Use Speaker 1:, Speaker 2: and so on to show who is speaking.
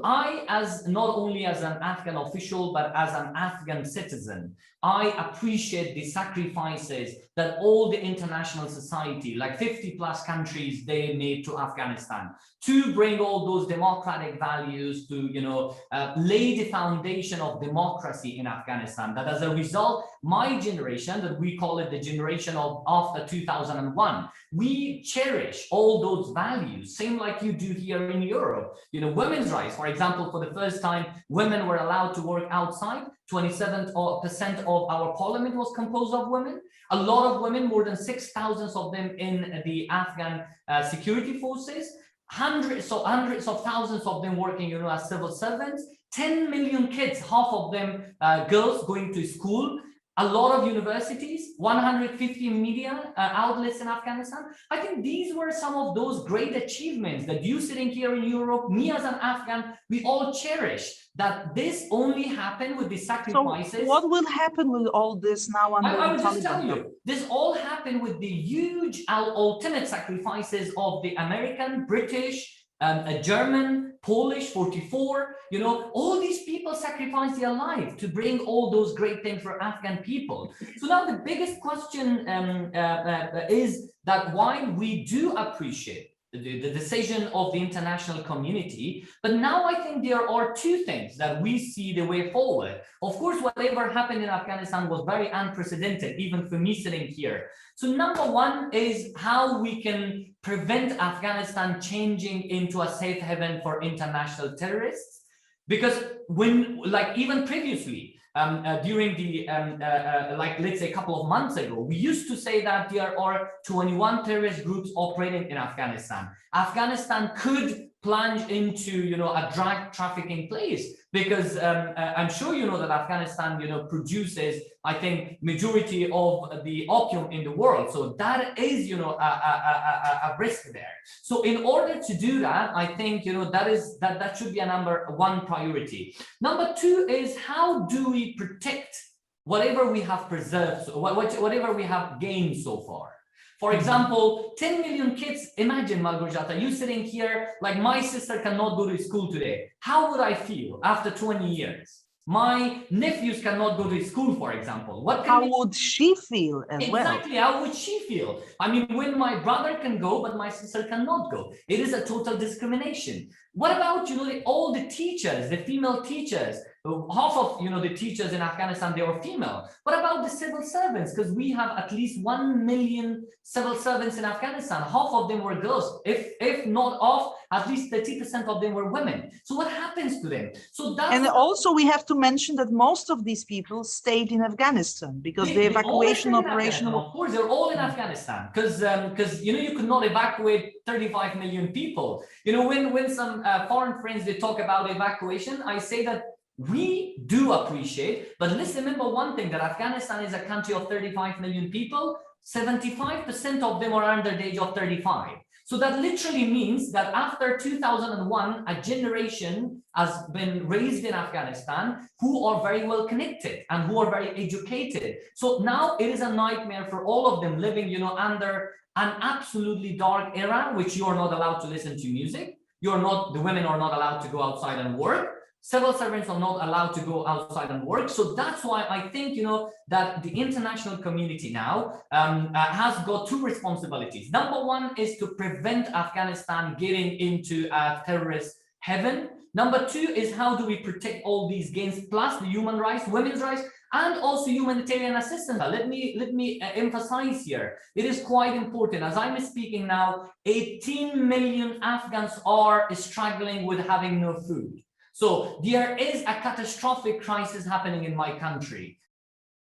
Speaker 1: I, as not only as an Afghan official, but as an Afghan citizen, I appreciate the sacrifices that all the international society, like 50 plus countries, they made to Afghanistan to bring all those democratic values to, lay the foundation of democracy in Afghanistan. That as a result, my generation, that we call it the generation of after 2001, we cherish all those values, same like you do here in Europe. Women's rights, for example, for the first time, women were allowed to work outside. 27% of our parliament was composed of women. A lot of women, more than 6,000 of them in the Afghan security forces. Hundreds of thousands of them working, as civil servants. 10 million kids, half of them girls, going to school. A lot of universities, 150 media outlets in Afghanistan. I think these were some of those great achievements that you sitting here in Europe, me as an Afghan, we all cherish. That this only happened with the sacrifices.
Speaker 2: So what will happen with all this now under
Speaker 1: I will
Speaker 2: the
Speaker 1: just
Speaker 2: Taliban?
Speaker 1: tell you, this all happened with the huge ultimate sacrifices of the American, British, German, Polish, 44, all these people sacrificed their life to bring all those great things for Afghan people. So now the biggest question is that while we do appreciate the decision of the international community, but now I think there are two things that we see the way forward. Of course, whatever happened in Afghanistan was very unprecedented, even for me sitting here. So number one is how we can prevent Afghanistan changing into a safe haven for international terrorists. Because even previously, during the, let's say a couple of months ago, we used to say that there are 21 terrorist groups operating in Afghanistan. Afghanistan could plunge into, a drug trafficking place, because I'm sure you know that Afghanistan, produces, I think, majority of the opium in the world. So that is, a risk there. So in order to do that, I think, that should be a number one priority. Number two is how do we protect whatever we have preserved, whatever we have gained so far. For example, 10 million kids, imagine, Malgorzata, you sitting here, like my sister cannot go to school today. How would I feel after 20 years? My nephews cannot go to school, for example.
Speaker 2: How would she feel as well?
Speaker 1: Exactly, how would she feel? I mean, when my brother can go, but my sister cannot go. It is a total discrimination. What about, all the teachers, the female teachers? Half of, the teachers in Afghanistan, they were female. What about the civil servants? Because we have at least 1 million civil servants in Afghanistan. Half of them were girls. If not half, at least 30% of them were women. So what happens to them? So that's
Speaker 2: and also we have to mention that most of these people stayed in Afghanistan because the evacuation operation.
Speaker 1: Of course, they're all in Afghanistan because you could not evacuate 35 million people. When some foreign friends they talk about evacuation, I say that we do appreciate, but let's remember one thing, that Afghanistan is a country of 35 million people. 75% of them are under the age of 35. So that literally means that after 2001, a generation has been raised in Afghanistan who are very well connected and who are very educated. So now it is a nightmare for all of them living, under an absolutely dark era, which you are not allowed to listen to music. The women are not allowed to go outside and work. Civil servants are not allowed to go outside and work. So that's why I think, that the international community now has got two responsibilities. Number one is to prevent Afghanistan getting into a terrorist heaven. Number two is how do we protect all these gains, plus the human rights, women's rights, and also humanitarian assistance. Let me emphasize here, it is quite important. As I'm speaking now, 18 million Afghans are struggling with having no food. So there is a catastrophic crisis happening in my country.